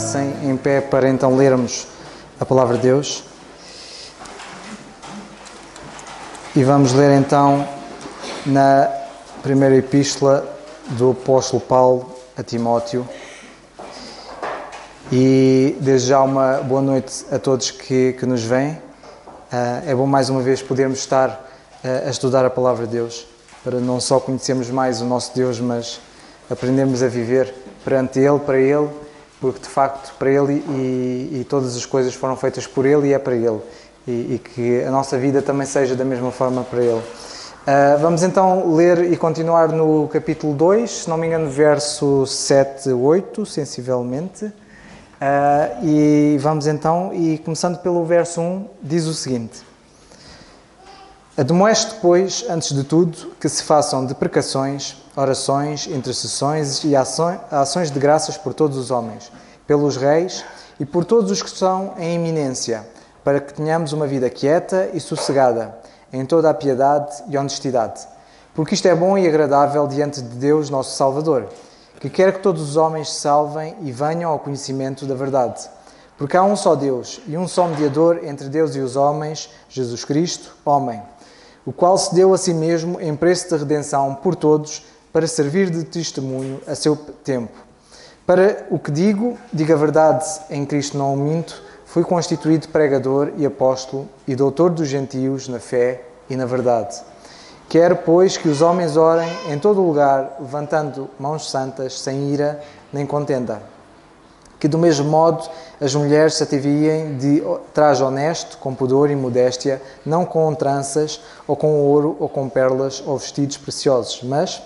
colocassem em pé para então lermos a Palavra de Deus. E vamos ler então na primeira epístola do apóstolo Paulo a Timóteo. E desde já uma boa noite a todos que nos veem. É bom mais uma vez podermos estar a estudar a Palavra de Deus, para não só conhecermos mais o nosso Deus, mas aprendermos a viver perante Ele, para Ele, porque de facto para Ele e todas as coisas foram feitas por Ele e é para Ele. E que a nossa vida também seja da mesma forma para Ele. Vamos então ler e continuar no capítulo 2, se não me engano, verso 7, 8, sensivelmente. E vamos então, e começando pelo verso 1, diz o seguinte: Admoeste, pois, antes de tudo, que se façam deprecações, orações, intercessões e ações de graças por todos os homens, pelos reis e por todos os que estão em eminência, para que tenhamos uma vida quieta e sossegada, em toda a piedade e honestidade. Porque isto é bom e agradável diante de Deus, nosso Salvador, que quer que todos os homens se salvem e venham ao conhecimento da verdade. Porque há um só Deus e um só mediador entre Deus e os homens, Jesus Cristo, homem, o qual se deu a si mesmo em preço de redenção por todos, para servir de testemunho a seu tempo. Para o que digo a verdade, em Cristo não o minto, fui constituído pregador e apóstolo e doutor dos gentios na fé e na verdade. Quero, pois, que os homens orem em todo o lugar, levantando mãos santas, sem ira nem contenda. Que do mesmo modo as mulheres se ataviem de traje honesto, com pudor e modéstia, não com tranças, ou com ouro, ou com perlas, ou vestidos preciosos, mas,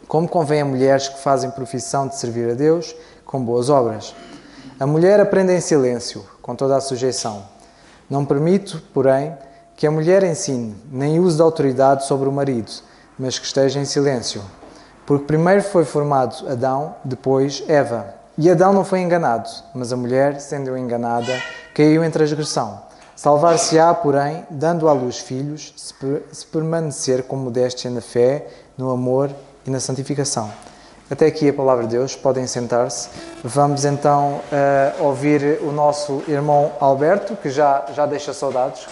como convém a mulheres que fazem profissão de servir a Deus, com boas obras. A mulher aprenda em silêncio, com toda a sujeição. Não permito, porém, que a mulher ensine, nem use de autoridade sobre o marido, mas que esteja em silêncio. Porque primeiro foi formado Adão, depois Eva. E Adão não foi enganado, mas a mulher, sendo enganada, caiu em transgressão. Salvar-se-á, porém, dando à luz filhos, se permanecer com modéstia na fé, no amor e na santificação. Até aqui a palavra de Deus, podem sentar-se. Vamos então ouvir o nosso irmão Alberto, que já deixa saudades,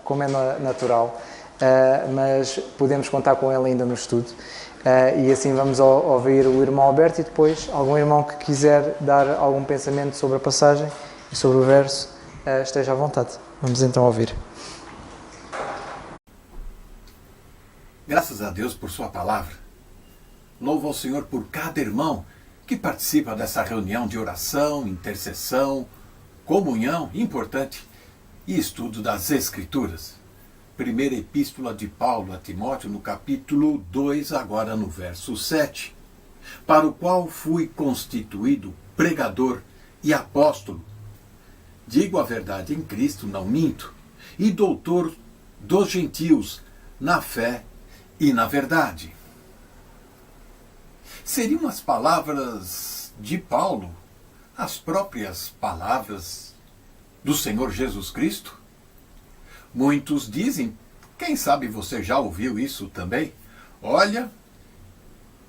como é natural, mas podemos contar com ele ainda no estudo. E assim vamos ouvir o irmão Alberto e depois algum irmão que quiser dar algum pensamento sobre a passagem e sobre o verso, esteja à vontade. Vamos então ouvir. Graças a Deus por sua palavra. Louvo ao Senhor por cada irmão que participa dessa reunião de oração, intercessão, comunhão importante e estudo das Escrituras. Primeira epístola de Paulo a Timóteo, no capítulo 2, agora no verso 7, para o qual fui constituído pregador e apóstolo. Digo a verdade em Cristo, não minto, e doutor dos gentios na fé e na verdade. Seriam as palavras de Paulo as próprias palavras do Senhor Jesus Cristo? Muitos dizem, quem sabe você já ouviu isso também? Olha,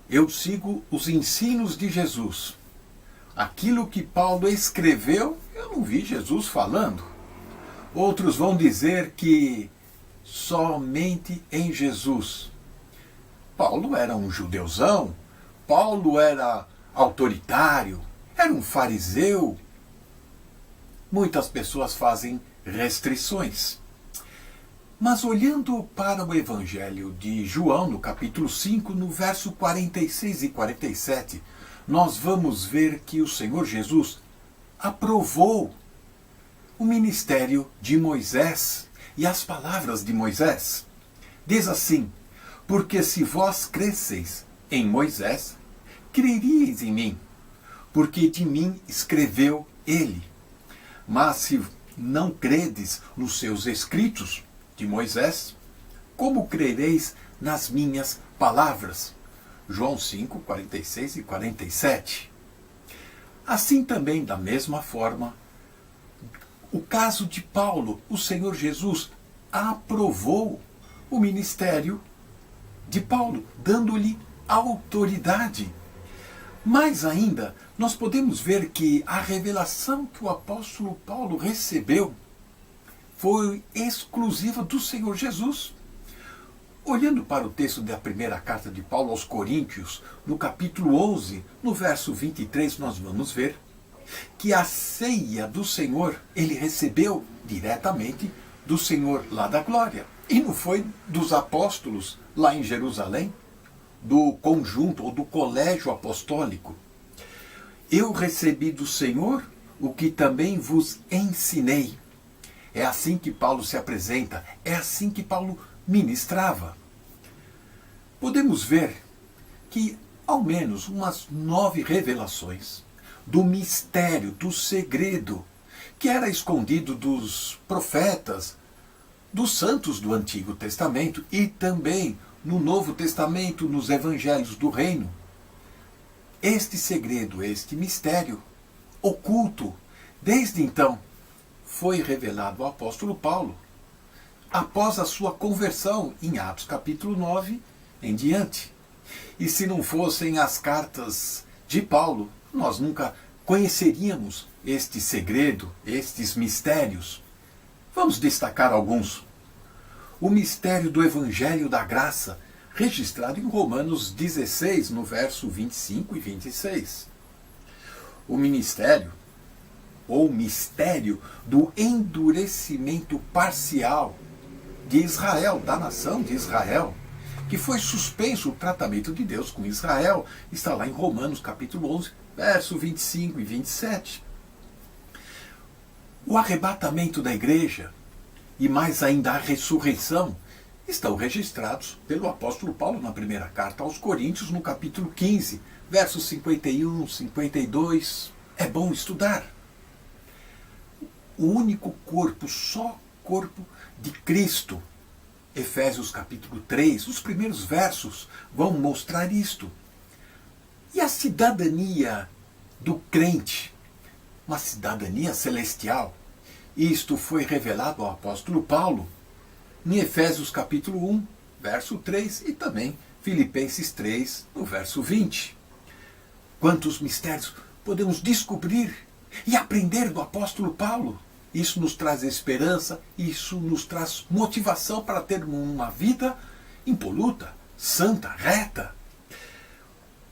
eu sigo os ensinos de Jesus. Aquilo que Paulo escreveu, eu não vi Jesus falando. Outros vão dizer que somente em Jesus. Paulo era um judeuzão, Paulo era autoritário, era um fariseu. Muitas pessoas fazem restrições. Mas olhando para o Evangelho de João, no capítulo 5, no verso 46 e 47, nós vamos ver que o Senhor Jesus aprovou o ministério de Moisés e as palavras de Moisés. Diz assim: porque se vós cresceis em Moisés, creríeis em mim, porque de mim escreveu ele. Mas se não credes nos seus escritos de Moisés, como crereis nas minhas palavras? João 5, 46 e 47. Assim também, da mesma forma, o caso de Paulo, o Senhor Jesus aprovou o ministério de Paulo, dando-lhe autoridade. Mais ainda, nós podemos ver que a revelação que o apóstolo Paulo recebeu foi exclusiva do Senhor Jesus. Olhando para o texto da primeira carta de Paulo aos Coríntios, no capítulo 11, no verso 23, nós vamos ver que a ceia do Senhor ele recebeu diretamente do Senhor lá da glória. E não foi dos apóstolos lá em Jerusalém, do conjunto ou do colégio apostólico. Eu recebi do Senhor o que também vos ensinei. É assim que Paulo se apresenta, é assim que Paulo ministrava. Podemos ver que ao menos umas 9 revelações do mistério, do segredo, que era escondido dos profetas, dos santos do Antigo Testamento e também no Novo Testamento, nos Evangelhos do Reino. Este segredo, este mistério oculto, desde então, foi revelado ao apóstolo Paulo, após a sua conversão, em Atos capítulo 9 em diante. E se não fossem as cartas de Paulo, nós nunca conheceríamos este segredo, estes mistérios. Vamos destacar alguns. O mistério do Evangelho da Graça, registrado em Romanos 16, no verso 25 e 26. O ministério, ou mistério do endurecimento parcial de Israel, da nação de Israel, que foi suspenso o tratamento de Deus com Israel, está lá em Romanos capítulo 11, verso 25 e 27. O arrebatamento da igreja, e mais ainda a ressurreição, estão registrados pelo apóstolo Paulo na primeira carta aos Coríntios, no capítulo 15, versos 51, 52. É bom estudar. O único corpo, só corpo de Cristo. Efésios capítulo 3, os primeiros versos vão mostrar isto. E a cidadania do crente, uma cidadania celestial, isto foi revelado ao apóstolo Paulo em Efésios capítulo 1, verso 3 e também Filipenses 3, no verso 20. Quantos mistérios podemos descobrir e aprender do apóstolo Paulo? Isso nos traz esperança, isso nos traz motivação para ter uma vida impoluta, santa, reta.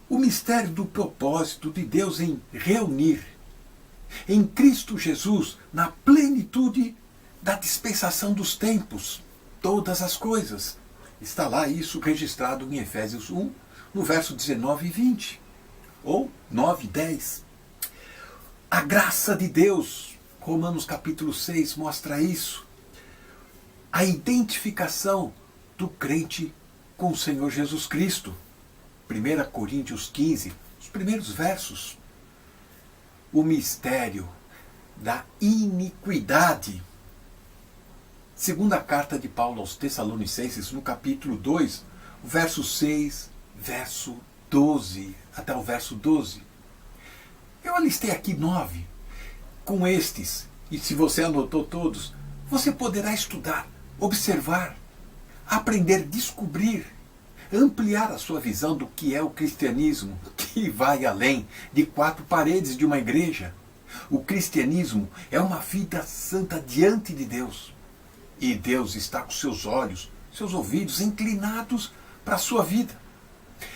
O mistério do propósito de Deus em reunir em Cristo Jesus, na plenitude da dispensação dos tempos, todas as coisas. Está lá isso registrado em Efésios 1, no verso 19 e 20, ou 9 e 10. A graça de Deus, Romanos capítulo 6 mostra isso. A identificação do crente com o Senhor Jesus Cristo. 1 Coríntios 15, os primeiros versos. O mistério da iniquidade. Segunda carta de Paulo aos Tessalonicenses, no capítulo 2, verso 6, verso 12, até o verso 12. Eu alistei aqui 9. Com estes, e se você anotou todos, você poderá estudar, observar, aprender, descobrir, ampliar a sua visão do que é o cristianismo, que vai além de 4 paredes de uma igreja. O cristianismo é uma vida santa diante de Deus. E Deus está com seus olhos, seus ouvidos inclinados para a sua vida.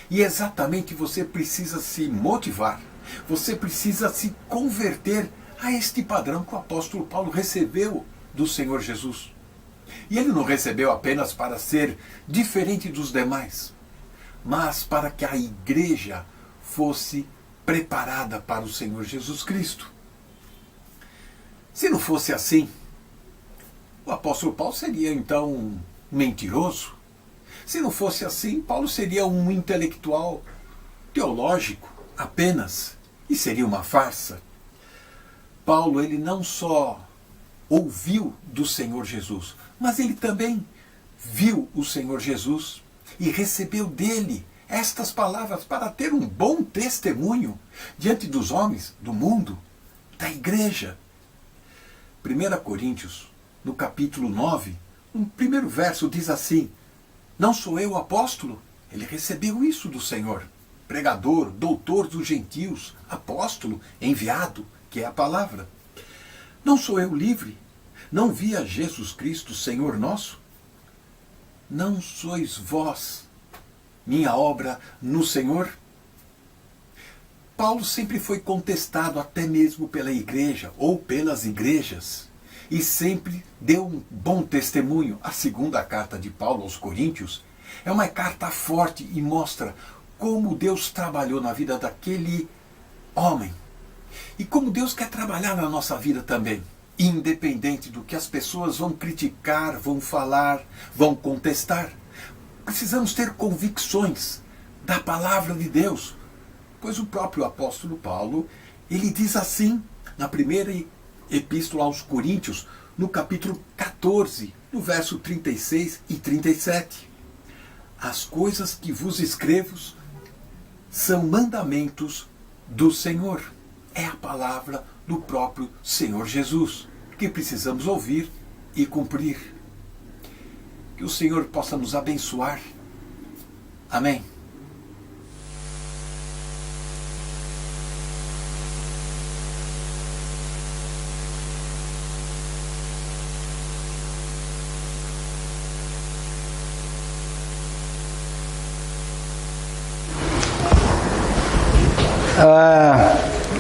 E exatamente você precisa se motivar, você precisa se converter a este padrão que o apóstolo Paulo recebeu do Senhor Jesus. E ele não recebeu apenas para ser diferente dos demais, mas para que a igreja fosse preparada para o Senhor Jesus Cristo. Se não fosse assim, o apóstolo Paulo seria então um mentiroso. Se não fosse assim, Paulo seria um intelectual teológico apenas, e seria uma farsa. Paulo, ele não só ouviu do Senhor Jesus, mas ele também viu o Senhor Jesus e recebeu dele estas palavras para ter um bom testemunho diante dos homens, do mundo, da igreja. 1 Coríntios, no capítulo 9, no primeiro verso diz assim: não sou eu o apóstolo? Ele recebeu isso do Senhor. pregador, doutor dos gentios, apóstolo, enviado, que é a palavra. Não sou eu livre? Não via Jesus Cristo, Senhor nosso? Não sois vós minha obra no Senhor? Paulo sempre foi contestado até mesmo pela igreja ou pelas igrejas e sempre deu um bom testemunho. A segunda carta de Paulo aos Coríntios é uma carta forte e mostra como Deus trabalhou na vida daquele homem e como Deus quer trabalhar na nossa vida também, independente do que as pessoas vão criticar, vão falar, vão contestar. Precisamos ter convicções da palavra de Deus, pois o próprio apóstolo Paulo, ele diz assim, na primeira epístola aos Coríntios, no capítulo 14, no verso 36 e 37. As coisas que vos escrevo são mandamentos do Senhor. É a palavra do próprio Senhor Jesus, que precisamos ouvir e cumprir. Que o Senhor possa nos abençoar. Amém.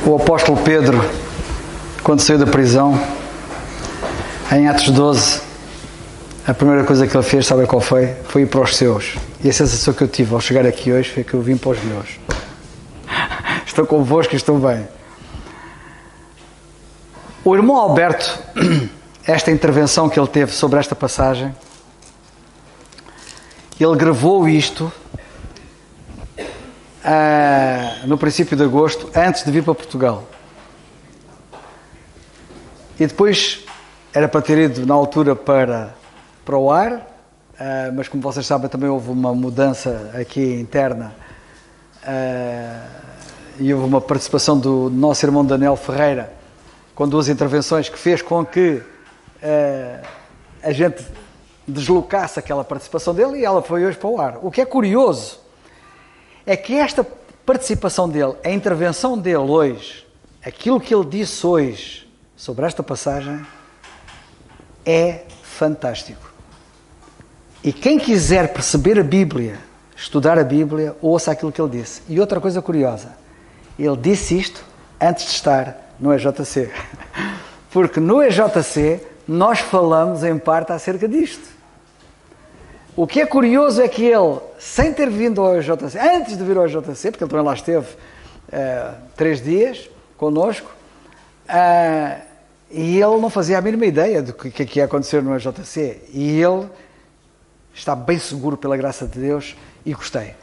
O apóstolo Pedro, quando saiu da prisão, em Atos 12, a primeira coisa que ele fez, sabe qual foi? Foi ir para os seus. E a sensação que eu tive ao chegar aqui hoje foi que eu vim para os meus. Estou convosco e estou bem. O irmão Alberto, esta intervenção que ele teve sobre esta passagem, ele gravou isto no princípio de agosto, antes de vir para Portugal. E depois era para ter ido na altura para o ar, mas como vocês sabem também houve uma mudança aqui interna e houve uma participação do nosso irmão Daniel Ferreira com duas intervenções que fez com que a gente deslocasse aquela participação dele e ela foi hoje para o ar. O que é curioso é que esta participação dele, a intervenção dele hoje, aquilo que ele disse hoje sobre esta passagem, é fantástico. E quem quiser perceber a Bíblia, estudar a Bíblia, ouça aquilo que ele disse. E outra coisa curiosa, ele disse isto antes de estar no EJC. Porque no EJC nós falamos em parte acerca disto. O que é curioso é que ele, sem ter vindo ao EJC, antes de vir ao EJC, porque ele também lá esteve 3 dias connosco, e ele não fazia a mínima ideia do que ia acontecer no EJC. E ele está bem seguro pela graça de Deus e gostei.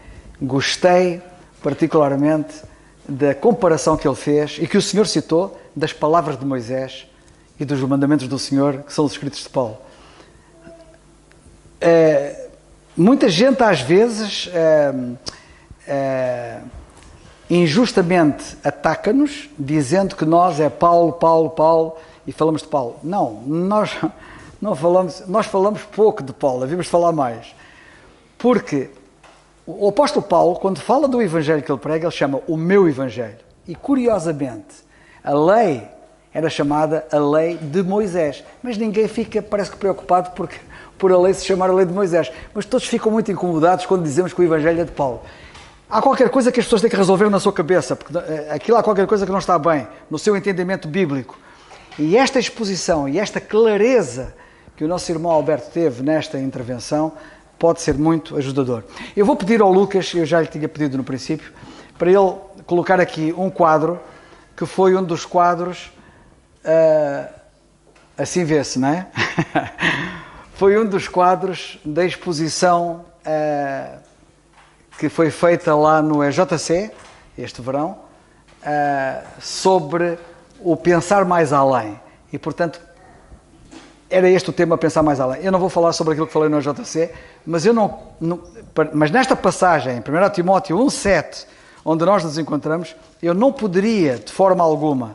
Gostei particularmente da comparação que ele fez e que o Senhor citou das palavras de Moisés e dos mandamentos do Senhor, que são os escritos de Paulo. Muita gente às vezes injustamente ataca-nos dizendo que nós é Paulo e falamos de Paulo. Não, nós falamos pouco de Paulo, devíamos falar mais. Porque o apóstolo Paulo, quando fala do evangelho que ele prega, ele chama o meu evangelho. E curiosamente, a lei era chamada a lei de Moisés. Mas ninguém fica, parece que preocupado por a lei se chamar a lei de Moisés. Mas todos ficam muito incomodados quando dizemos que o evangelho é de Paulo. Há qualquer coisa que as pessoas têm que resolver na sua cabeça, porque aquilo há qualquer coisa que não está bem, no seu entendimento bíblico. E esta exposição e esta clareza que o nosso irmão Alberto teve nesta intervenção pode ser muito ajudador. Eu vou pedir ao Lucas, eu já lhe tinha pedido no princípio, para ele colocar aqui um quadro, que foi um dos quadros, assim vê-se, não é? Foi um dos quadros da exposição que foi feita lá no EJC, este verão, sobre o pensar mais além. E, portanto, era este o tema, pensar mais além. Eu não vou falar sobre aquilo que falei no EJC, mas, mas nesta passagem, em 1 Timóteo 1,7, onde nós nos encontramos, eu não poderia, de forma alguma,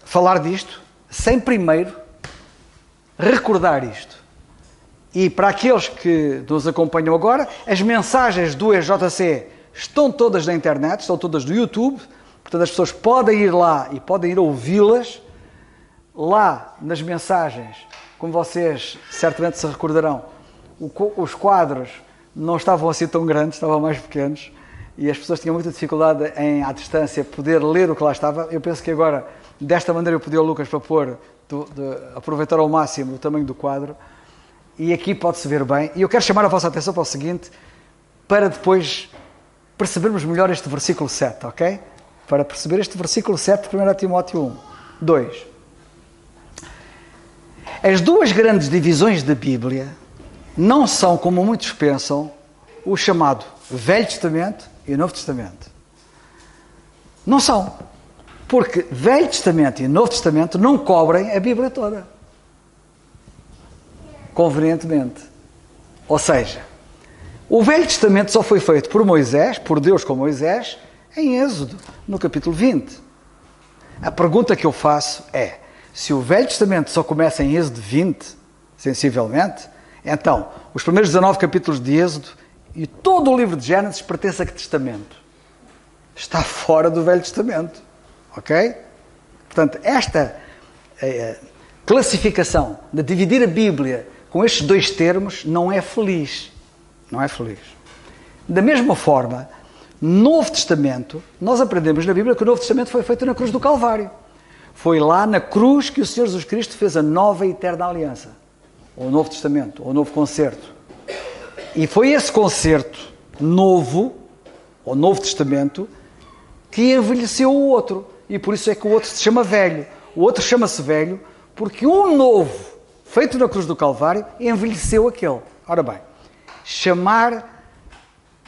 falar disto, sem primeiro recordar isto. E para aqueles que nos acompanham agora, as mensagens do EJC estão todas na internet, estão todas no YouTube, portanto as pessoas podem ir lá e podem ir ouvi-las. Lá nas mensagens, como vocês certamente se recordarão, os quadros não estavam assim tão grandes, estavam mais pequenos, e as pessoas tinham muita dificuldade em, à distância, poder ler o que lá estava. Eu penso que agora, desta maneira, eu pedi ao Lucas para pôr, aproveitar ao máximo o tamanho do quadro, e aqui pode-se ver bem. E eu quero chamar a vossa atenção para o seguinte, para depois percebermos melhor este versículo 7, ok? Para perceber este versículo 7 de 1 Timóteo 1, 2. As duas grandes divisões da Bíblia não são, como muitos pensam, o chamado Velho Testamento e Novo Testamento. Não são. Porque Velho Testamento e Novo Testamento não cobrem a Bíblia toda. Convenientemente. Ou seja, o Velho Testamento só foi feito por Moisés, por Deus com Moisés, em Êxodo, no capítulo 20. A pergunta que eu faço é, se o Velho Testamento só começa em Êxodo 20, sensivelmente, então, os primeiros 19 capítulos de Êxodo e todo o livro de Gênesis pertence a que testamento? Está fora do Velho Testamento. Ok? Portanto, esta classificação de dividir a Bíblia com estes dois termos não é feliz. Não é feliz. Da mesma forma, Novo Testamento, nós aprendemos na Bíblia que o Novo Testamento foi feito na cruz do Calvário. Foi lá na cruz que o Senhor Jesus Cristo fez a nova e eterna aliança. Ou o Novo Testamento, ou o Novo Concerto. E foi esse concerto novo, ou Novo Testamento, que envelheceu o outro. E por isso é que o outro se chama velho. O outro chama-se velho porque um novo, feito na cruz do Calvário, envelheceu aquele. Ora bem, chamar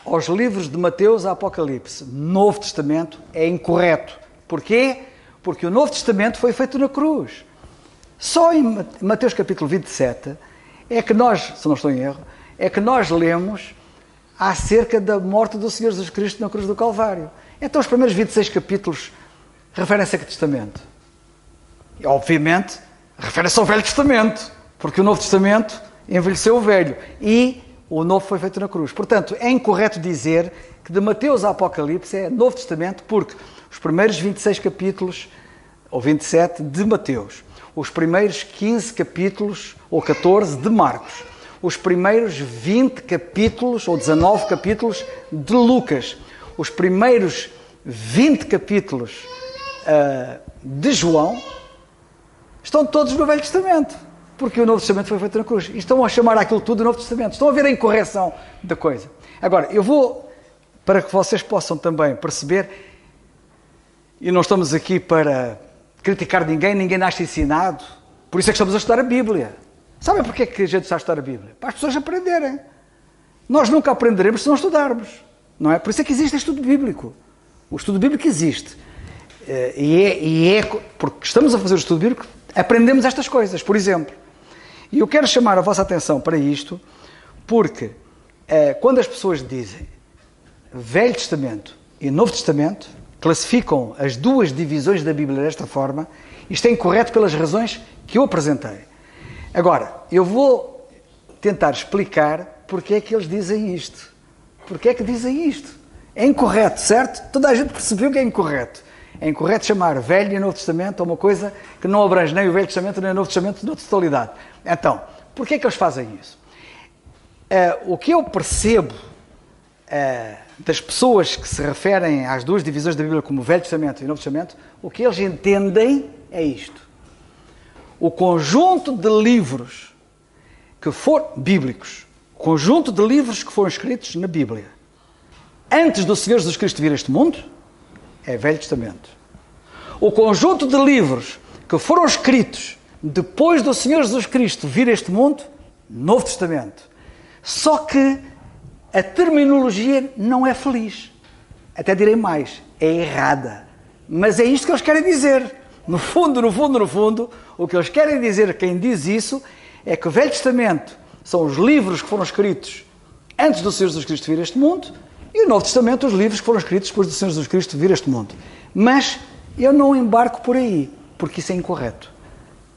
aos livros de Mateus a Apocalipse Novo Testamento é incorreto. Porquê? Porque o Novo Testamento foi feito na cruz. Só em Mateus capítulo 27 é que nós, se não estou em erro, é que nós lemos acerca da morte do Senhor Jesus Cristo na cruz do Calvário. Então os primeiros 26 capítulos referem-se a que testamento? E, obviamente, refere-se ao Velho Testamento, porque o Novo Testamento envelheceu o velho e o novo foi feito na cruz. Portanto, é incorreto dizer que de Mateus a Apocalipse é Novo Testamento, porque os primeiros 26 capítulos, ou 27, de Mateus, os primeiros 15 capítulos, ou 14, de Marcos, os primeiros 20 capítulos, ou 19 capítulos, de Lucas, os primeiros 20 capítulos de João, estão todos no Velho Testamento, porque o Novo Testamento foi feito na cruz. E estão a chamar aquilo tudo de Novo Testamento. Estão a ver a incorreção da coisa. Agora, eu vou, para que vocês possam também perceber, e não estamos aqui para criticar ninguém nasce ensinado, por isso é que estamos a estudar a Bíblia. Sabem porquê que a gente está a estudar a Bíblia? Para as pessoas aprenderem. Nós nunca aprenderemos se não estudarmos, não é? Por isso é que existe o estudo bíblico. O estudo bíblico existe. Porque estamos a fazer o estudo bíblico, aprendemos estas coisas, por exemplo. E eu quero chamar a vossa atenção para isto, porque quando as pessoas dizem Velho Testamento e Novo Testamento, classificam as duas divisões da Bíblia desta forma, isto é incorreto pelas razões que eu apresentei. Agora, eu vou tentar explicar porque é que eles dizem isto. Porque é que dizem isto? É incorreto, certo? Toda a gente percebeu que é incorreto. É incorreto chamar Velho e Novo Testamento a uma coisa que não abrange nem o Velho Testamento nem o Novo Testamento na totalidade. Então, porquê é que eles fazem isso? O que eu percebo das pessoas que se referem às duas divisões da Bíblia como Velho Testamento e Novo Testamento, o que eles entendem é isto. O conjunto de livros que foram bíblicos, o conjunto de livros que foram escritos na Bíblia, antes do Senhor Jesus Cristo vir a este mundo, é Velho Testamento. O conjunto de livros que foram escritos depois do Senhor Jesus Cristo vir a este mundo, Novo Testamento. Só que a terminologia não é feliz. Até direi mais, é errada. Mas é isto que eles querem dizer. No fundo, o que eles querem dizer, quem diz isso, é que o Velho Testamento são os livros que foram escritos antes do Senhor Jesus Cristo vir a este mundo, e o Novo Testamento, os livros que foram escritos depois do Senhor Jesus Cristo vir a este mundo. Mas eu não embarco por aí, porque isso é incorreto.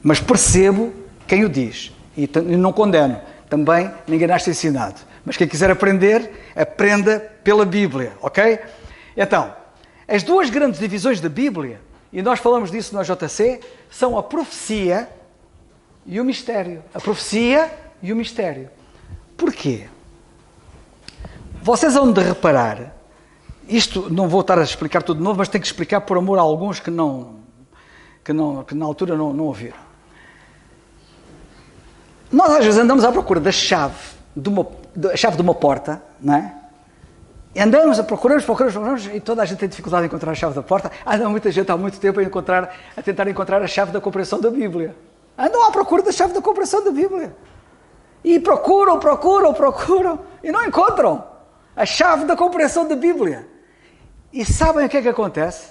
Mas percebo quem o diz, e não condeno. também ninguém nasce ensinado. Mas quem quiser aprender, aprenda pela Bíblia, ok? Então, as duas grandes divisões da Bíblia, e nós falamos disso no AJC, são a profecia e o mistério. A profecia e o mistério. Porquê? Vocês vão de reparar, isto não vou estar a explicar tudo de novo, mas tenho que explicar por amor a alguns que na altura não ouviram. Nós às vezes andamos à procura da chave de uma porta, não é? E andamos, procuramos, e toda a gente tem dificuldade em encontrar a chave da porta. Anda muita gente há muito tempo a tentar encontrar a chave da compreensão da Bíblia. Andam à procura da chave da compreensão da Bíblia. E procuram, e não encontram a chave da compreensão da Bíblia. E sabem o que é que acontece?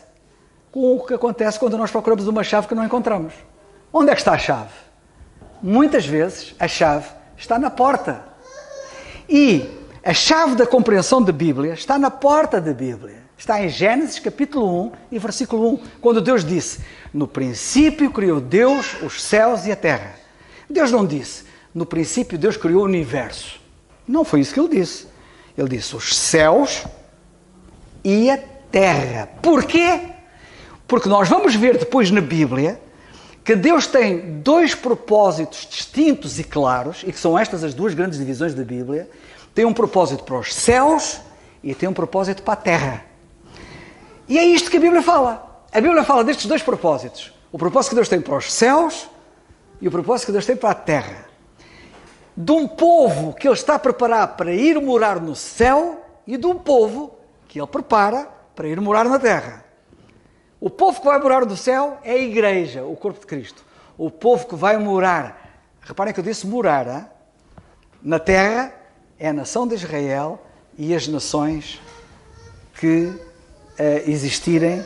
Com o que acontece quando nós procuramos uma chave que não encontramos. Onde é que está a chave? Muitas vezes a chave está na porta. E a chave da compreensão da Bíblia está na porta da Bíblia. Está em Gênesis capítulo 1 e versículo 1, quando Deus disse: no princípio criou Deus os céus e a terra. Deus não disse: no princípio Deus criou o universo. Não foi isso que ele disse. Ele disse os céus e a terra. Porquê? Porque nós vamos ver depois na Bíblia que Deus tem dois propósitos distintos e claros, e que são estas as duas grandes divisões da Bíblia. Tem um propósito para os céus e tem um propósito para a terra. E é isto que a Bíblia fala. A Bíblia fala destes dois propósitos. O propósito que Deus tem para os céus e o propósito que Deus tem para a terra. De um povo que Ele está a preparar para ir morar no céu e de um povo que Ele prepara para ir morar na terra. O povo que vai morar no céu é a igreja, o corpo de Cristo. O povo que vai morar, reparem que eu disse morar, hein? Na terra é a nação de Israel e as nações que existirem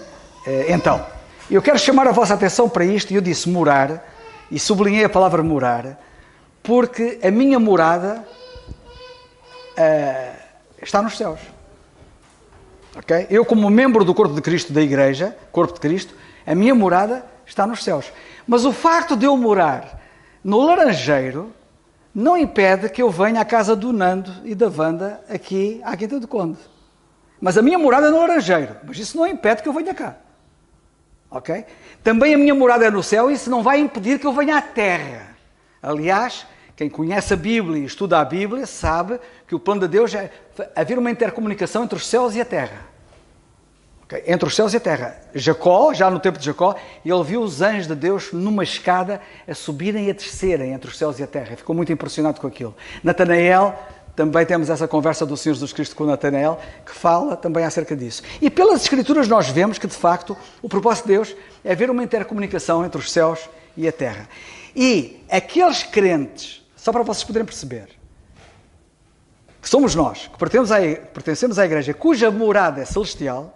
então. Eu quero chamar a vossa atenção para isto, e eu disse morar, e sublinhei a palavra morar, porque a minha morada está nos céus. Okay? Eu, como membro do corpo de Cristo, da igreja, corpo de Cristo, a minha morada está nos céus. Mas o facto de eu morar no Laranjeiro não impede que eu venha à casa do Nando e da Wanda aqui à Quinta do Conde. Mas a minha morada é no Laranjeiro. Mas isso não impede que eu venha cá. Ok? Também a minha morada é no céu e isso não vai impedir que eu venha à terra. Aliás, quem conhece a Bíblia e estuda a Bíblia sabe que o plano de Deus é haver uma intercomunicação entre os céus e a terra. Okay? Entre os céus e a terra. Jacó, já no tempo de Jacó, ele viu os anjos de Deus numa escada a subirem e a descerem entre os céus e a terra. Ficou muito impressionado com aquilo. Natanael, também temos essa conversa do Senhor Jesus Cristo com Natanael, que fala também acerca disso. E pelas Escrituras nós vemos que, de facto, o propósito de Deus é haver uma intercomunicação entre os céus e a terra. E aqueles crentes, só para vocês poderem perceber, que somos nós, que pertencemos à igreja, cuja morada é celestial,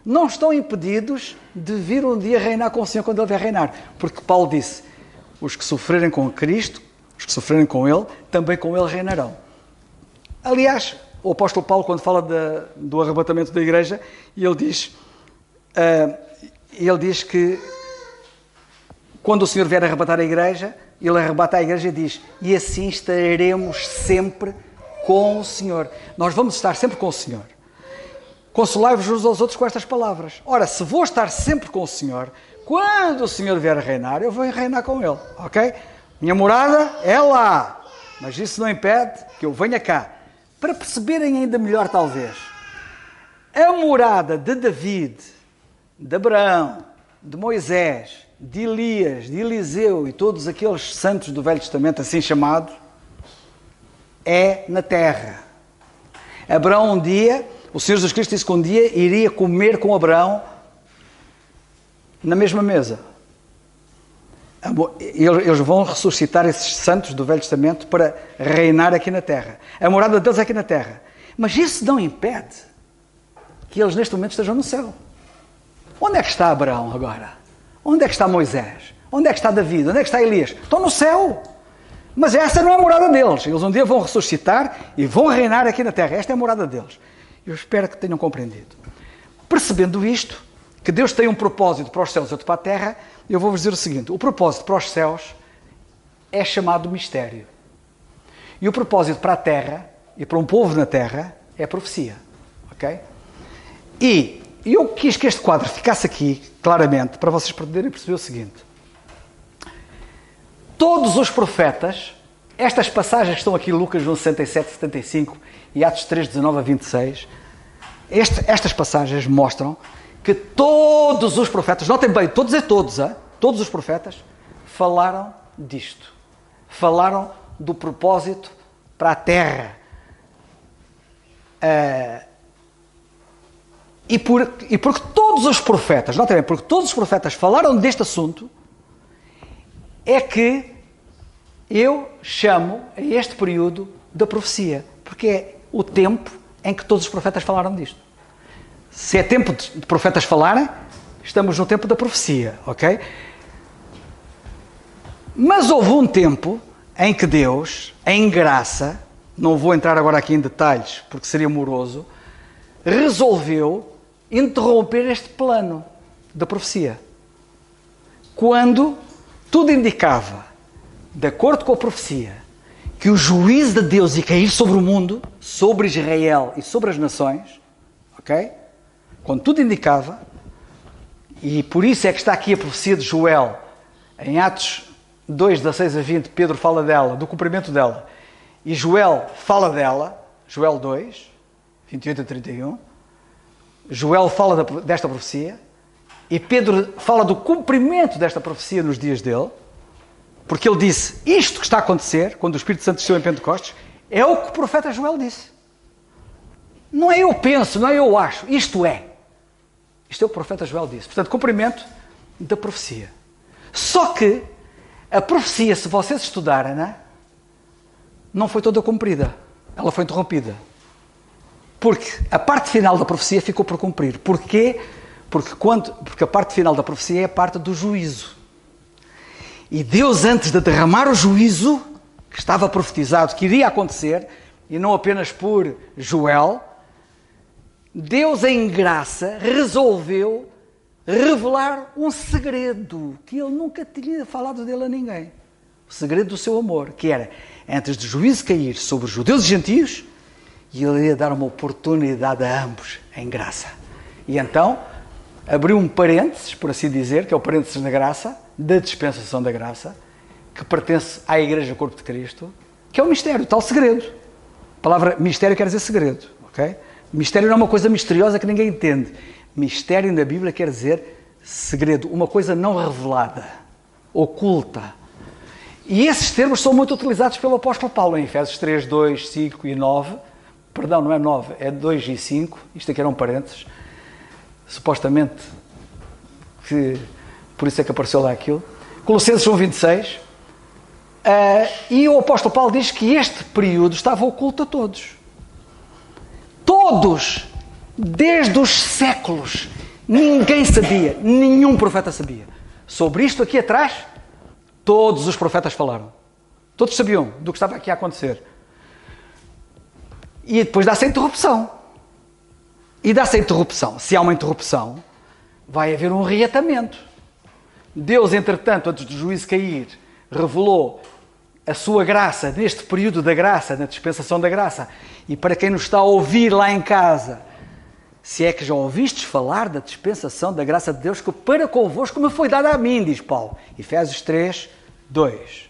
não estão impedidos de vir um dia reinar com o Senhor quando Ele vier reinar. Porque Paulo disse, os que sofrerem com Cristo, os que sofrerem com Ele, também com Ele reinarão. Aliás, o apóstolo Paulo, quando fala do arrebatamento da igreja, ele diz que quando o Senhor vier arrebatar a igreja, Ele arrebata a igreja e diz, e assim estaremos sempre com o Senhor. Nós vamos estar sempre com o Senhor. Consolai-vos uns aos outros com estas palavras. Ora, se vou estar sempre com o Senhor, quando o Senhor vier a reinar, eu vou reinar com Ele, ok? Minha morada é lá, mas isso não impede que eu venha cá. Para perceberem ainda melhor, talvez, a morada de David, de Abraão, de Moisés, de Elias, de Eliseu e todos aqueles santos do Velho Testamento, assim chamados, é na terra. Abraão um dia, o Senhor Jesus Cristo disse que um dia iria comer com Abraão na mesma mesa. Eles vão ressuscitar esses santos do Velho Testamento para reinar aqui na terra. A morada deles é aqui na terra. Mas isso não impede que eles neste momento estejam no céu. Onde é que está Abraão agora? Onde é que está Moisés? Onde é que está David? Onde é que está Elias? Estão no céu. Mas essa não é a morada deles. Eles um dia vão ressuscitar e vão reinar aqui na terra. Esta é a morada deles. Eu espero que tenham compreendido. Percebendo isto, que Deus tem um propósito para os céus e outro para a terra, eu vou-vos dizer o seguinte. O propósito para os céus é chamado mistério. E o propósito para a terra e para um povo na terra é a profecia. Ok? E eu quis que este quadro ficasse aqui, claramente, para vocês poderem perceber o seguinte. Todos os profetas, estas passagens que estão aqui, Lucas 1, 67, 75 e Atos 3, 19 a 26, estas passagens mostram que todos os profetas, notem bem, todos os profetas falaram disto. Falaram do propósito para a terra. E porque todos os profetas, notem bem, porque todos os profetas falaram deste assunto, é que eu chamo a este período da profecia, porque é o tempo em que todos os profetas falaram disto. Se é tempo de profetas falarem, estamos no tempo da profecia, ok? Mas houve um tempo em que Deus, em graça, não vou entrar agora aqui em detalhes, porque seria moroso, resolveu interromper este plano da profecia. Quando tudo indicava, de acordo com a profecia, que o juízo de Deus ia cair sobre o mundo, sobre Israel e sobre as nações, ok? Quando tudo indicava, e por isso é que está aqui a profecia de Joel, em Atos 2, 16 a 20, Pedro fala dela, do cumprimento dela, e Joel fala dela, Joel 2, 28 a 31, Joel fala desta profecia, e Pedro fala do cumprimento desta profecia nos dias dele, porque ele disse, isto que está a acontecer, quando o Espírito Santo desceu em Pentecostes, é o que o profeta Joel disse. Não é eu penso, não é eu acho, isto é. Isto é o que o profeta Joel disse. Portanto, cumprimento da profecia. Só que a profecia, se vocês estudarem, não foi toda cumprida. Ela foi interrompida. Porque a parte final da profecia ficou por cumprir. Porquê? Porque a parte final da profecia é a parte do juízo. E Deus, antes de derramar o juízo, que estava profetizado, que iria acontecer, e não apenas por Joel, Deus, em graça, resolveu revelar um segredo que ele nunca tinha falado dele a ninguém. O segredo do seu amor, que era, antes do juízo cair sobre os judeus e gentios, ele ia dar uma oportunidade a ambos, em graça. E então, abriu um parênteses, por assim dizer, que é o parênteses da graça, da dispensação da graça, que pertence à Igreja Corpo de Cristo, que é o mistério, o tal segredo. A palavra mistério quer dizer segredo, ok? Mistério não é uma coisa misteriosa que ninguém entende. Mistério na Bíblia quer dizer segredo, uma coisa não revelada, oculta. E esses termos são muito utilizados pelo apóstolo Paulo em Efésios 3, 2, 5 e 9. Perdão, não é 9, é 2 e 5. Isto aqui eram parênteses. Supostamente, por isso é que apareceu lá aquilo. Colossenses 1, 26. E o apóstolo Paulo diz que este período estava oculto a todos. Todos, desde os séculos, ninguém sabia, nenhum profeta sabia. Sobre isto aqui atrás, todos os profetas falaram. Todos sabiam do que estava aqui a acontecer. E depois dá-se a interrupção. E dá-se a interrupção. Se há uma interrupção, vai haver um reatamento. Deus, entretanto, antes do juízo cair, revelou a sua graça, neste período da graça, na dispensação da graça. E para quem nos está a ouvir lá em casa, se é que já ouvistes falar da dispensação da graça de Deus que para convosco me foi dada a mim, diz Paulo. Efésios 3, 2.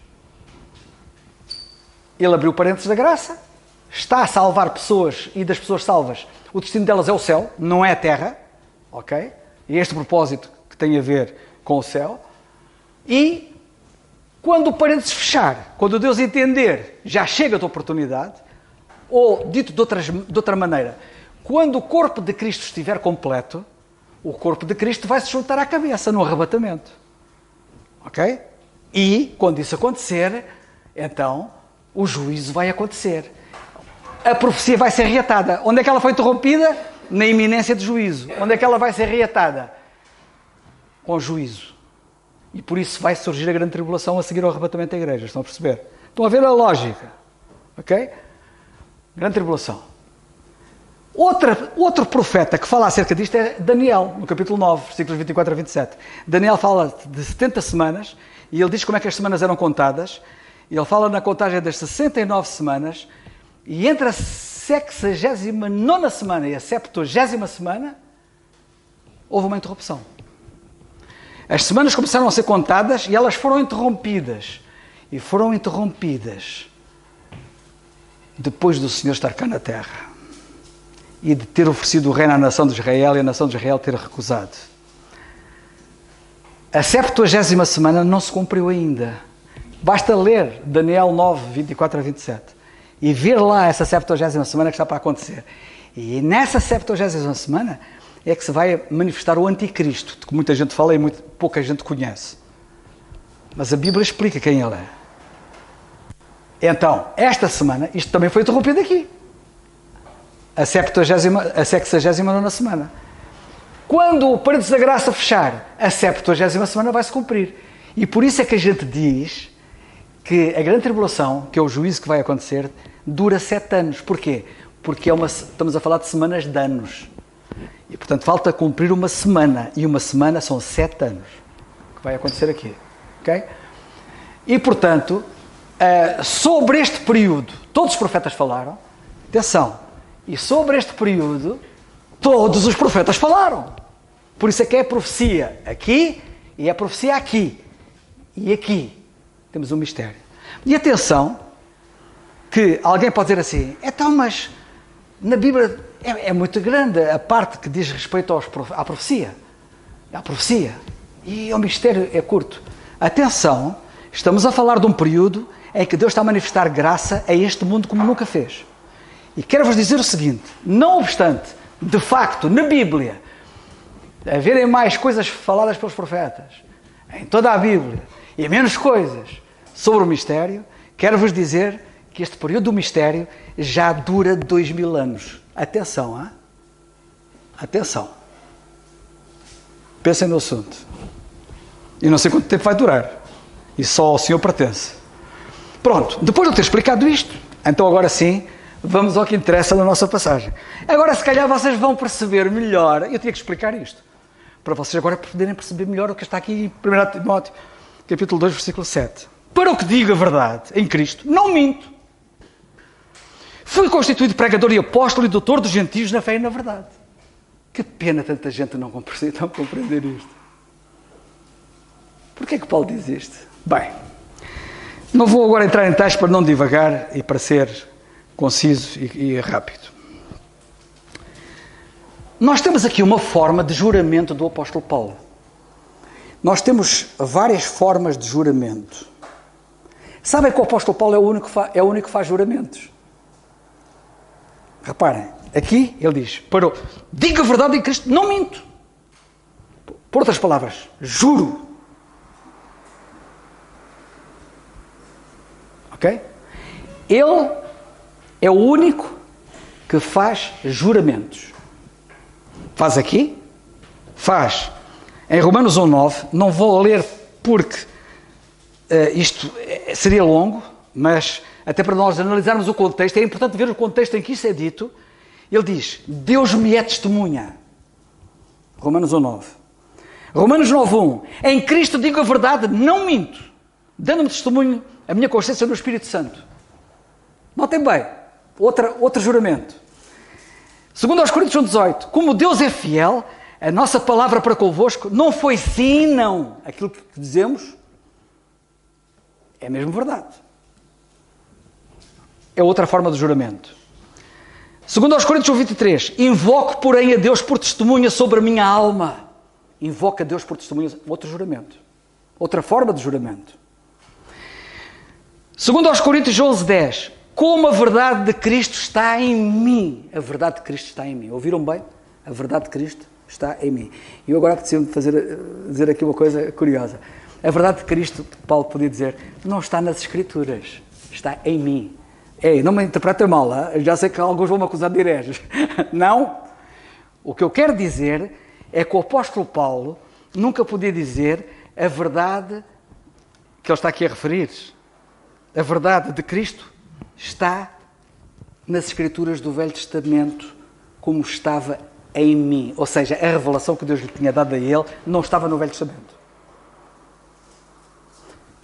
Ele abriu parênteses da graça, está a salvar pessoas e das pessoas salvas. O destino delas é o céu, não é a terra, ok? E este propósito que tem a ver com o céu. E quando o parênteses fechar, quando Deus entender, já chega a oportunidade, ou dito de outra maneira, quando o corpo de Cristo estiver completo, o corpo de Cristo vai se juntar à cabeça no arrebatamento. Ok? E, quando isso acontecer, então, o juízo vai acontecer. A profecia vai ser reatada. Onde é que ela foi interrompida? Na iminência de juízo. Onde é que ela vai ser reatada? Com juízo. E por isso vai surgir a grande tribulação a seguir ao arrebatamento da igreja. Estão a perceber? Estão a ver a lógica. Ok? Grande tribulação. Outro profeta que fala acerca disto é Daniel, no capítulo 9, versículos 24 a 27. Daniel fala de 70 semanas e ele diz como é que as semanas eram contadas Ele fala na contagem das 69 semanas, e entre a 69ª semana e a 70ª semana, houve uma interrupção. As semanas começaram a ser contadas e elas foram interrompidas. E foram interrompidas depois do Senhor estar cá na terra e de ter oferecido o reino à nação de Israel e a nação de Israel ter recusado. A 70ª semana não se cumpriu ainda. Basta ler Daniel 9, 24 a 27 e ver lá essa 70ª semana que está para acontecer. E nessa 70ª semana é que se vai manifestar o anticristo, de que muita gente fala e pouca gente conhece. Mas a Bíblia explica quem ele é. Então, esta semana, isto também foi interrompido aqui. A 69ª semana. Quando o Paredes da Graça fechar, a 70ª semana vai se cumprir. E por isso é que a gente diz que a grande tribulação, que é o juízo que vai acontecer, dura 7 anos. Porquê? Porque estamos a falar de semanas de anos. E, portanto, falta cumprir uma semana. E uma semana são 7 anos. Que vai acontecer aqui. Ok? E, portanto, sobre este período, todos os profetas falaram. Atenção. E sobre este período, todos os profetas falaram. Por isso é que é a profecia aqui e é a profecia aqui. E aqui temos um mistério. E atenção, que alguém pode dizer assim, então, mas na Bíblia é muito grande a parte que diz respeito à profecia. À profecia. E o mistério é curto. Atenção, estamos a falar de um período em que Deus está a manifestar graça a este mundo como nunca fez. E quero-vos dizer o seguinte, não obstante, de facto, na Bíblia, haverem mais coisas faladas pelos profetas, em toda a Bíblia, e menos coisas sobre o mistério, quero-vos dizer que este período do mistério já dura 2000 anos. Atenção, hein? Atenção. Pensem no assunto. E não sei quanto tempo vai durar. E só ao Senhor pertence. Pronto, depois de eu ter explicado isto, então agora sim, vamos ao que interessa na nossa passagem. Agora, se calhar, vocês vão perceber melhor, eu tinha que explicar isto, para vocês agora poderem perceber melhor o que está aqui em 1 Timóteo, capítulo 2, versículo 7. Para o que digo a verdade em Cristo, não minto. Fui constituído pregador e apóstolo e doutor dos gentios na fé e na verdade. Que pena tanta gente não compreender isto. Porquê é que Paulo diz isto? Bem, não vou agora entrar em detalhes para não divagar e para ser conciso e rápido. Nós temos aqui uma forma de juramento do apóstolo Paulo. Nós temos várias formas de juramento. Sabem que o apóstolo Paulo é o único que faz juramentos. Reparem, aqui ele diz, digo a verdade em Cristo, não minto. Por outras palavras, juro. Ok? Ele é o único que faz juramentos. Faz aqui, faz em Romanos 1:9, não vou ler porque isto seria longo, mas até para nós analisarmos o contexto, é importante ver o contexto em que isso é dito. Ele diz, Deus me é testemunha. Romanos 1:9. Romanos 9:1, em Cristo digo a verdade, não minto, dando-me testemunho a minha consciência no Espírito Santo. Notem bem, outro juramento. Segundo aos Coríntios 1:18, como Deus é fiel, a nossa palavra para convosco não foi sim, não. Aquilo que dizemos é mesmo verdade. É outra forma de juramento. Segundo aos Coríntios 1:23, invoco, porém, a Deus por testemunha sobre a minha alma. Invoco a Deus por testemunha, outro juramento. Outra forma de juramento. Segundo aos Coríntios 11:10, como a verdade de Cristo está em mim. A verdade de Cristo está em mim. Ouviram bem? A verdade de Cristo está em mim. E eu agora preciso dizer aqui uma coisa curiosa. A verdade de Cristo, Paulo podia dizer, não está nas Escrituras. Está em mim. Ei, não me interpretem mal, hein? Já sei que alguns vão me acusar de hereges. Não. O que eu quero dizer é que o apóstolo Paulo nunca podia dizer a verdade que ele está aqui a referir. A verdade de Cristo está nas Escrituras do Velho Testamento como estava em mim. Ou seja, a revelação que Deus lhe tinha dado a ele não estava no Velho Testamento.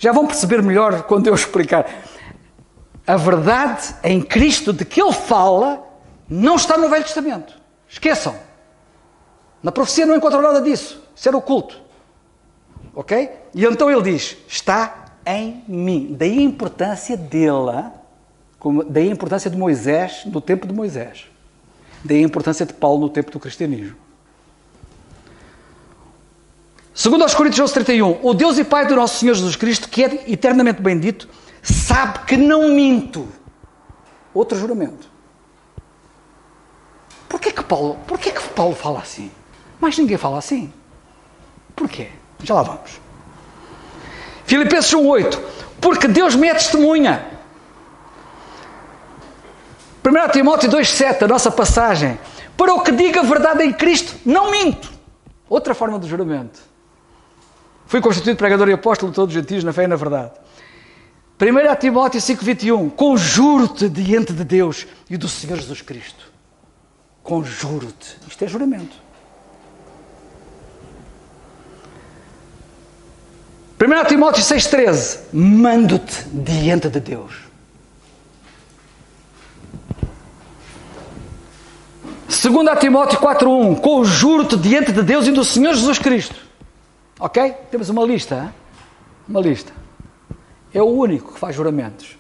Já vão perceber melhor quando eu explicar. A verdade em Cristo de que ele fala não está no Velho Testamento. Esqueçam. Na profecia não encontram nada disso. Isso era oculto. Ok? E então ele diz, está em mim. Daí a importância dele, daí a importância de Moisés no tempo de Moisés. Daí a importância de Paulo no tempo do cristianismo. Segundo aos Coríntios 11:31, o Deus e Pai do nosso Senhor Jesus Cristo, que é eternamente bendito, sabe que não minto. Outro juramento. Porquê que Paulo fala assim? Mas ninguém fala assim. Porquê? Já lá vamos. Filipenses 1:8, porque Deus me é testemunha. 1 Timóteo 2:7, a nossa passagem, para o que diga a verdade em Cristo, não minto. Outra forma de juramento. Fui constituído pregador e apóstolo de todos os gentios na fé e na verdade. 1 Timóteo 5:21, conjuro-te diante de Deus e do Senhor Jesus Cristo. Conjuro-te. Isto é juramento. 1 Timóteo 6:13, mando-te diante de Deus. 2 Timóteo 4:1, conjuro-te diante de Deus e do Senhor Jesus Cristo. Ok? Temos uma lista. Hein? Uma lista. É o único que faz juramentos.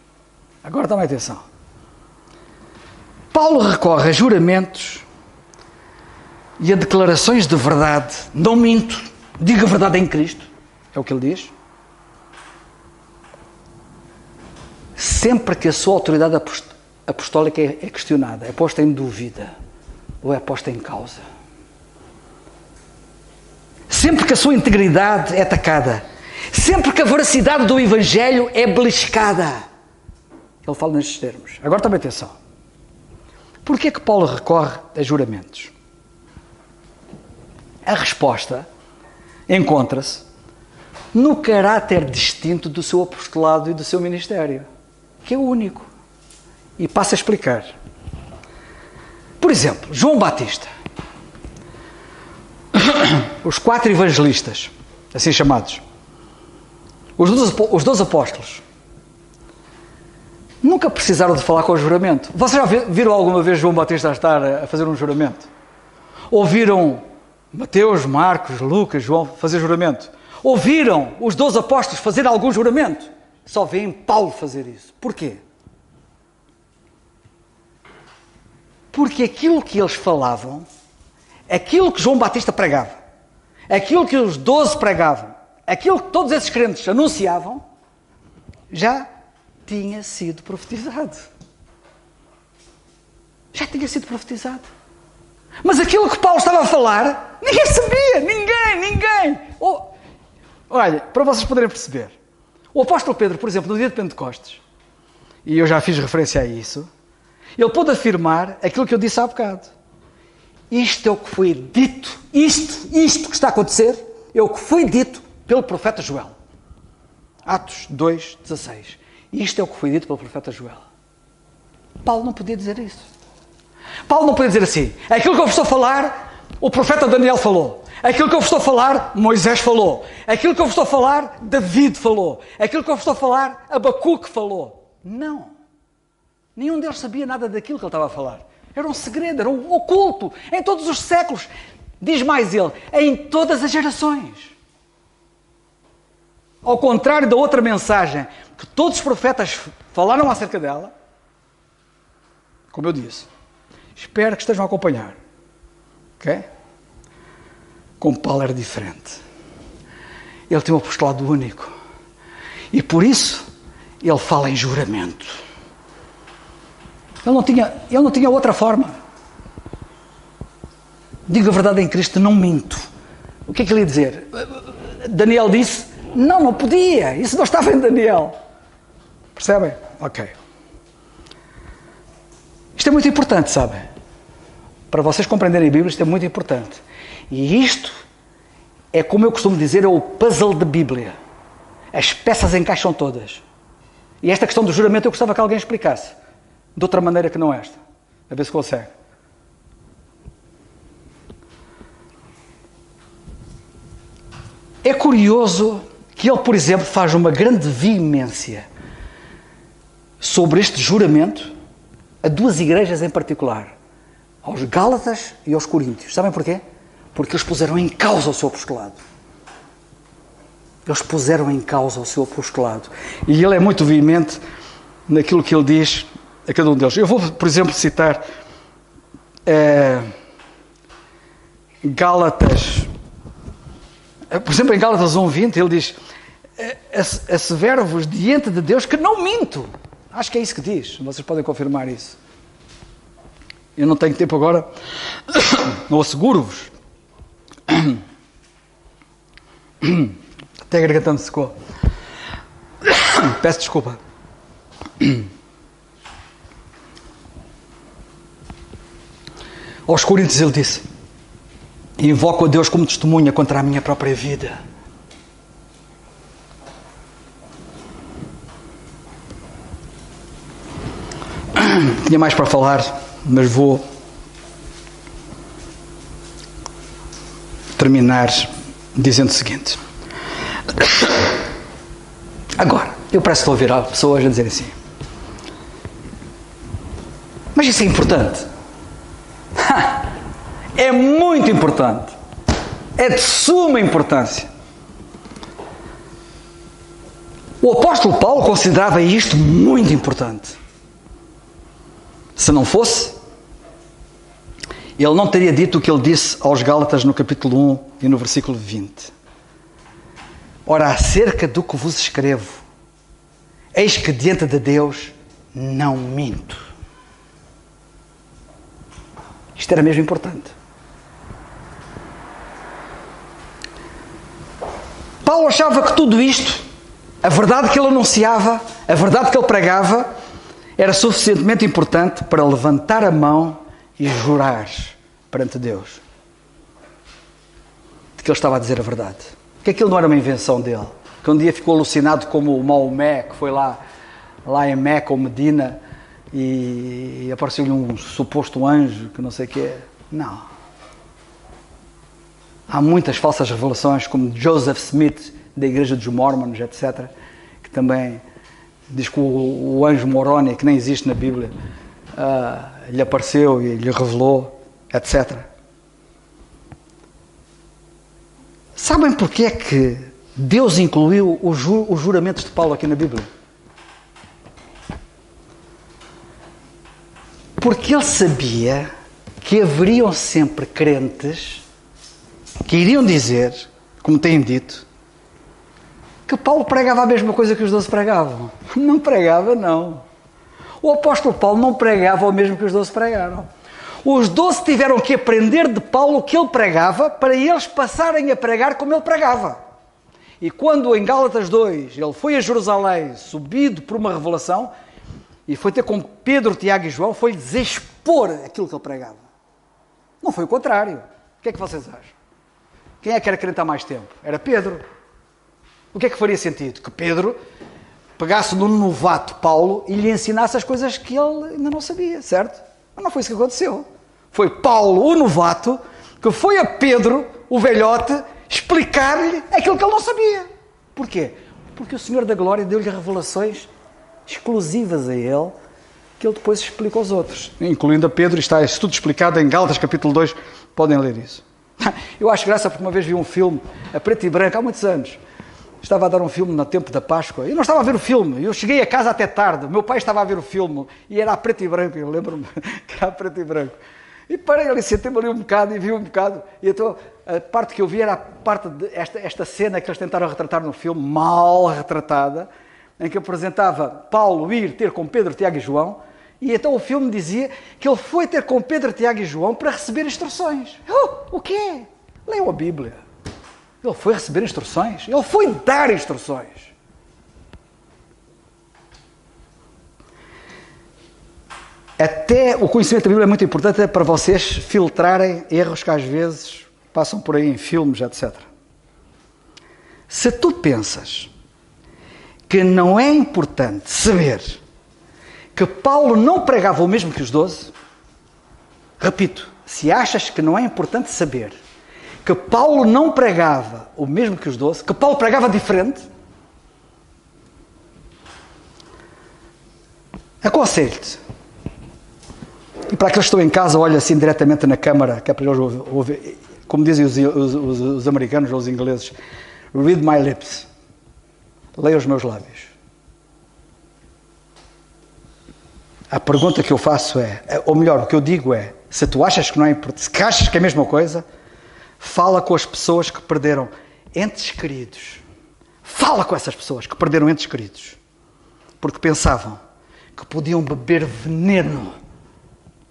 Agora dá-me atenção. Paulo recorre a juramentos e a declarações de verdade. Não minto. Diga a verdade em Cristo. É o que ele diz. Sempre que a sua autoridade apostólica é questionada, é posta em dúvida ou é posta em causa. Sempre que a sua integridade é atacada, sempre que a veracidade do Evangelho é beliscada. Ele fala nestes termos. Agora também atenção. Porquê é que Paulo recorre a juramentos? A resposta encontra-se no caráter distinto do seu apostolado e do seu ministério, que é o único. E passo a explicar. Por exemplo, João Batista. Os 4 evangelistas, assim chamados. Os 12 apóstolos. Nunca precisaram de falar com o juramento. Vocês já viram alguma vez João Batista a estar a fazer um juramento? Ouviram Mateus, Marcos, Lucas, João fazer juramento? Ouviram os 12 apóstolos fazer algum juramento? Só veem Paulo fazer isso. Porquê? Porque aquilo que eles falavam, aquilo que João Batista pregava, aquilo que os 12 pregavam, aquilo que todos esses crentes anunciavam, já tinha sido profetizado. Já tinha sido profetizado. Mas aquilo que Paulo estava a falar, ninguém sabia, ninguém. Olha, para vocês poderem perceber, o apóstolo Pedro, por exemplo, no dia de Pentecostes, e eu já fiz referência a isso, ele pôde afirmar aquilo que eu disse há bocado. Isto é o que foi dito, isto que está a acontecer, é o que foi dito pelo profeta Joel. Atos 2:16. Isto é o que foi dito pelo profeta Joel. Paulo não podia dizer isso. Paulo não podia dizer assim, aquilo que eu vos estou a falar, o profeta Daniel falou. Aquilo que eu vos estou a falar, Moisés falou. Aquilo que eu vos estou a falar, David falou. Aquilo que eu vos estou a falar, Abacuque falou. Não. Nenhum deles sabia nada daquilo que ele estava a falar. Era um segredo, era um oculto. Em todos os séculos. Diz mais ele, em todas as gerações. Ao contrário da outra mensagem, que todos os profetas falaram acerca dela, como eu disse, espero que estejam a acompanhar. Ok? Com Paulo era diferente. Ele tem um apostolado único. E por isso, ele fala em juramento. Ele não tinha outra forma. Digo a verdade em Cristo, não minto. O que é que ele ia dizer? Daniel disse, não podia. Isso não estava em Daniel. Percebem? Ok. Isto é muito importante, sabem? Para vocês compreenderem a Bíblia, isto é muito importante. E isto é, como eu costumo dizer, é o puzzle da Bíblia. As peças encaixam todas. E esta questão do juramento eu gostava que alguém explicasse. De outra maneira que não esta. A ver se consegue. É curioso que ele, por exemplo, faz uma grande veemência sobre este juramento a duas igrejas em particular, aos Gálatas e aos Coríntios. Sabem porquê? Porque eles puseram em causa o seu apostolado. Eles puseram em causa o seu apostolado. E ele é muito veemente naquilo que ele diz a cada um deles. Eu vou, por exemplo, citar Gálatas. Por exemplo, em Gálatas 1:20, ele diz: assevero-vos diante de Deus que não minto. Acho que é isso que diz. Vocês podem confirmar isso. Eu não tenho tempo agora. Não asseguro-vos. Até a garganta me secou. Peço desculpa. Aos Coríntios ele disse: invoco a Deus como testemunha contra a minha própria vida. Tinha mais para falar, mas vou terminar dizendo o seguinte. Agora, eu parece que ouvir pessoas a dizer assim: mas isso é importante. É muito importante. É de suma importância. O apóstolo Paulo considerava isto muito importante. Se não fosse, ele não teria dito o que ele disse aos Gálatas no capítulo 1 e no versículo 20. Ora, acerca do que vos escrevo, eis que diante de Deus não minto. Isto era mesmo importante. Paulo achava que tudo isto, a verdade que ele anunciava, a verdade que ele pregava, era suficientemente importante para levantar a mão e jurar perante Deus de que ele estava a dizer a verdade. Que aquilo não era uma invenção dele. Que um dia ficou alucinado como o Maomé, que foi lá em Meca ou Medina, e apareceu-lhe um suposto anjo, que não sei o quê. Não. Há muitas falsas revelações, como Joseph Smith, da Igreja dos Mormons, etc., que também diz que o anjo Moroni, que nem existe na Bíblia, lhe apareceu e lhe revelou, etc. Sabem porque é que Deus incluiu os juramentos de Paulo aqui na Bíblia? Porque ele sabia que haveriam sempre crentes que iriam dizer, como têm dito, que Paulo pregava a mesma coisa que os 12 pregavam. Não pregava, não. O apóstolo Paulo não pregava o mesmo que os 12 pregaram. Os 12 tiveram que aprender de Paulo o que ele pregava para eles passarem a pregar como ele pregava. E quando em Gálatas 2 ele foi a Jerusalém, subido por uma revelação, e foi ter com Pedro, Tiago e João, foi-lhes expor aquilo que ele pregava. Não foi o contrário. O que é que vocês acham? Quem é que era crente há mais tempo? Era Pedro. O que é que faria sentido? Que Pedro pegasse no novato Paulo e lhe ensinasse as coisas que ele ainda não sabia, certo? Mas não foi isso que aconteceu. Foi Paulo, o novato, que foi a Pedro, o velhote, explicar-lhe aquilo que ele não sabia. Porquê? Porque o Senhor da Glória deu-lhe revelações exclusivas a ele, que ele depois explica aos outros. Incluindo a Pedro, está tudo explicado em Gálatas capítulo 2, podem ler isso. Eu acho graça porque uma vez vi um filme, a preto e branco, há muitos anos. Estava a dar um filme no tempo da Páscoa. Eu não estava a ver o filme. Eu cheguei a casa até tarde. O meu pai estava a ver o filme e era a preto e branco. Eu lembro-me que era a preto e branco. E parei ali, sentei-me ali um bocado e vi um bocado. E então a parte que eu vi era a parte de esta cena que eles tentaram retratar no filme, mal retratada, em que apresentava Paulo ir ter com Pedro, Tiago e João. E então o filme dizia que ele foi ter com Pedro, Tiago e João para receber instruções. O quê? Leiam a Bíblia. Ele foi receber instruções. Ele foi dar instruções. Até o conhecimento da Bíblia é muito importante para vocês filtrarem erros que às vezes passam por aí em filmes, etc. Se tu pensas que não é importante saber que Paulo não pregava o mesmo que os 12, repito, se achas que não é importante saber que Paulo não pregava o mesmo que os 12, que Paulo pregava diferente, aconselho-te. E para aqueles que estão em casa, olha assim diretamente na câmara, que é para eles ouvir, como dizem os americanos ou os ingleses, read my lips. Leia os meus lábios. A pergunta que eu faço é, ou melhor, o que eu digo é, se tu achas que não é importante, se achas que é a mesma coisa, fala com as pessoas que perderam entes queridos. Fala com essas pessoas que perderam entes queridos. Porque pensavam que podiam beber veneno,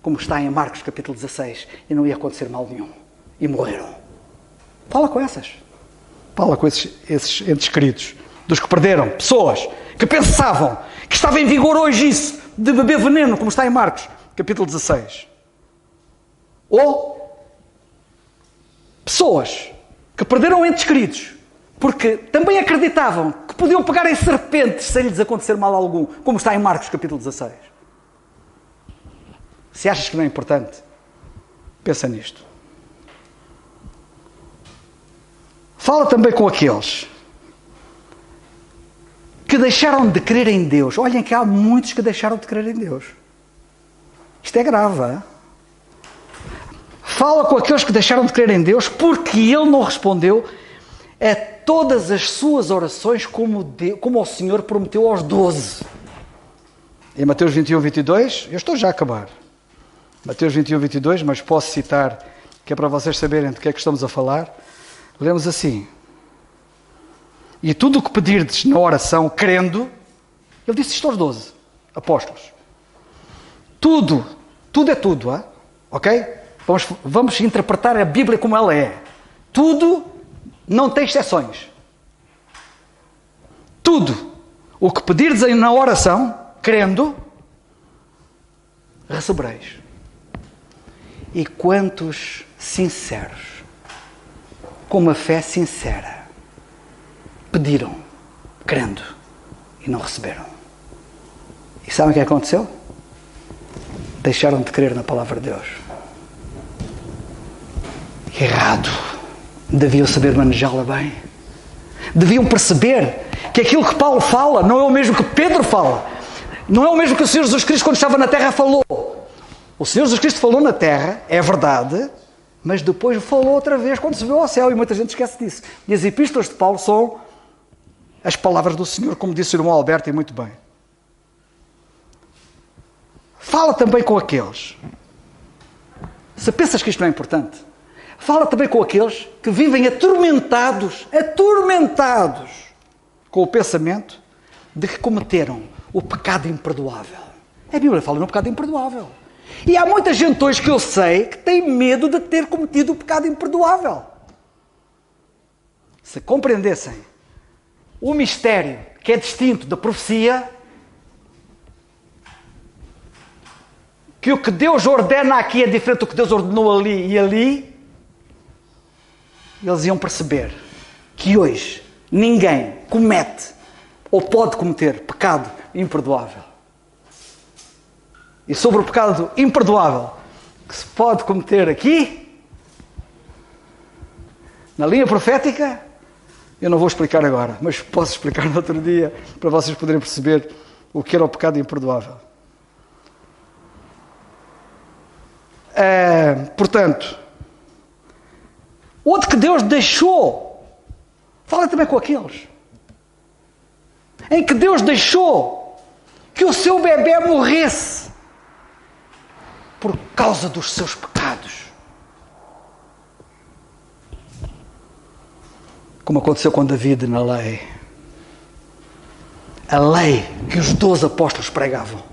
como está em Marcos capítulo 16, e não ia acontecer mal nenhum. E morreram. Fala com essas. Fala com esses entes queridos. Dos que perderam. Pessoas que pensavam que estava em vigor hoje isso, de beber veneno, como está em Marcos capítulo 16. Ou pessoas que perderam entes queridos, porque também acreditavam que podiam pegar em serpentes sem lhes acontecer mal algum, como está em Marcos capítulo 16. Se achas que não é importante, pensa nisto. Fala também com aqueles que deixaram de crer em Deus. Olhem que há muitos que deixaram de crer em Deus. Isto é grave, hein? Fala com aqueles que deixaram de crer em Deus porque Ele não respondeu a todas as suas orações como o Senhor prometeu aos 12. Em Mateus 21, 22, eu estou já a acabar. Mateus 21, 22, mas posso citar, que é para vocês saberem do que é que estamos a falar. Lemos assim: e tudo o que pedirdes na oração, crendo, ele disse isto aos 12 apóstolos. Tudo é tudo, hein? Ok? Vamos interpretar a Bíblia como ela é. Tudo não tem exceções. Tudo o que pedirdes na oração, crendo, recebereis. E quantos sinceros, com uma fé sincera, pediram, crendo, e não receberam. E sabem o que aconteceu? Deixaram de crer na palavra de Deus. Errado. Deviam saber manejá-la bem. Deviam perceber que aquilo que Paulo fala não é o mesmo que Pedro fala. Não é o mesmo que o Senhor Jesus Cristo, quando estava na terra, falou. O Senhor Jesus Cristo falou na terra, é verdade, mas depois falou outra vez quando subiu ao céu, e muita gente esquece disso. E as epístolas de Paulo são as palavras do Senhor, como disse o irmão Alberto, e muito bem. Fala também com aqueles. Se pensas que isto não é importante, fala também com aqueles que vivem atormentados com o pensamento de que cometeram o pecado imperdoável. A Bíblia fala no pecado imperdoável. E há muita gente hoje que eu sei que tem medo de ter cometido o pecado imperdoável. Se compreendessem o mistério que é distinto da profecia, que o que Deus ordena aqui é diferente do que Deus ordenou ali e ali, eles iam perceber que hoje ninguém comete ou pode cometer pecado imperdoável. E sobre o pecado imperdoável que se pode cometer aqui, na linha profética, eu não vou explicar agora, mas posso explicar no outro dia para vocês poderem perceber o que era o pecado imperdoável. Portanto, outro que Deus deixou, fala também com aqueles em que Deus deixou que o seu bebê morresse por causa dos seus pecados. Como aconteceu com David na lei. A lei que os 12 apóstolos pregavam.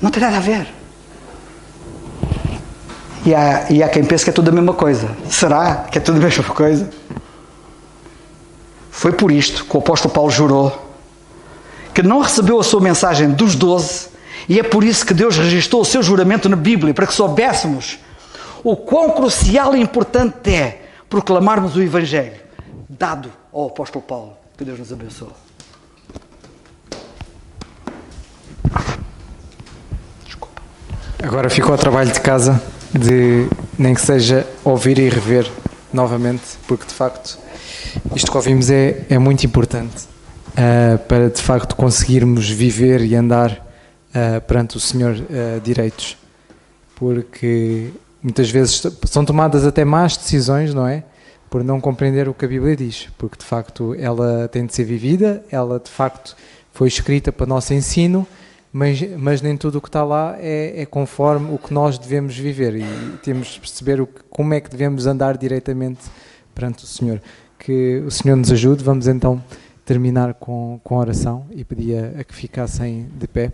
Não tem nada a ver. E há quem pense que é tudo a mesma coisa. Será que é tudo a mesma coisa? Foi por isto que o apóstolo Paulo jurou que não recebeu a sua mensagem dos 12, e é por isso que Deus registrou o seu juramento na Bíblia, para que soubéssemos o quão crucial e importante é proclamarmos o Evangelho dado ao apóstolo Paulo. Que Deus nos abençoe. Desculpa. Agora ficou ao trabalho de casa de nem que seja ouvir e rever novamente, porque de facto isto que ouvimos é muito importante para de facto conseguirmos viver e andar perante o Senhor direitos, porque muitas vezes são tomadas até más decisões, não é? Por não compreender o que a Bíblia diz, porque de facto ela tem de ser vivida, ela de facto foi escrita para nosso ensino, mas nem tudo o que está lá é conforme o que nós devemos viver, e temos de perceber como é que devemos andar diretamente perante o Senhor. Que o Senhor nos ajude. Vamos então terminar com a oração e pedir a que ficassem de pé.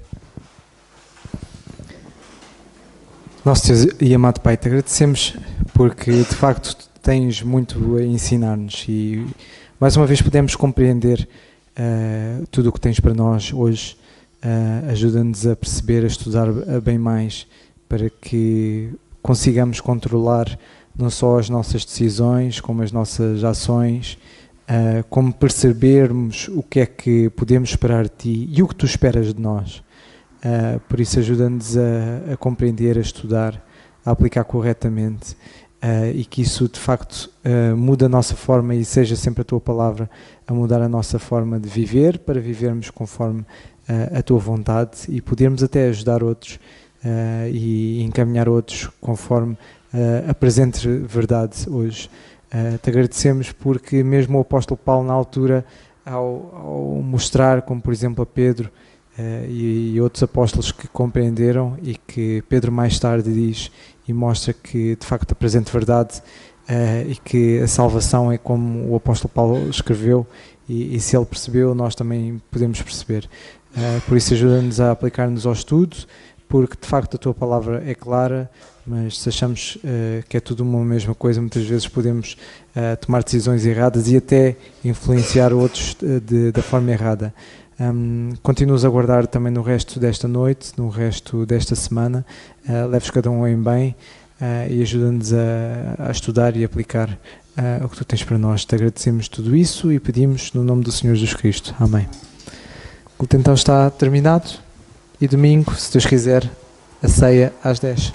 Nosso Deus e amado Pai, te agradecemos porque de facto tens muito a ensinar-nos e mais uma vez podemos compreender tudo o que tens para nós hoje. Ajuda-nos a perceber, a estudar bem mais, para que consigamos controlar não só as nossas decisões, como as nossas ações, como percebermos o que é que podemos esperar de Ti e o que Tu esperas de nós. Por isso ajuda-nos a compreender, a estudar, a aplicar corretamente, e que isso de facto mude a nossa forma e seja sempre a Tua Palavra a mudar a nossa forma de viver, para vivermos conforme a Tua vontade e podermos até ajudar outros e encaminhar outros conforme a presente verdade hoje. Te agradecemos porque mesmo o apóstolo Paulo na altura, ao mostrar, como por exemplo a Pedro e outros apóstolos que compreenderam, e que Pedro mais tarde diz e mostra que de facto a presente verdade e que a salvação é como o apóstolo Paulo escreveu, e se ele percebeu, nós também podemos perceber. Por isso ajuda-nos a aplicar-nos ao estudo, porque de facto a Tua Palavra é clara, mas se achamos que é tudo uma mesma coisa, muitas vezes podemos tomar decisões erradas e até influenciar outros da forma errada. Continua-nos a guardar também no resto desta noite, no resto desta semana. Leves cada um em bem e ajuda-nos a estudar e aplicar o que Tu tens para nós. Te agradecemos tudo isso e pedimos no nome do Senhor Jesus Cristo. Amém. O culto então está terminado e domingo, se Deus quiser, a ceia às 10.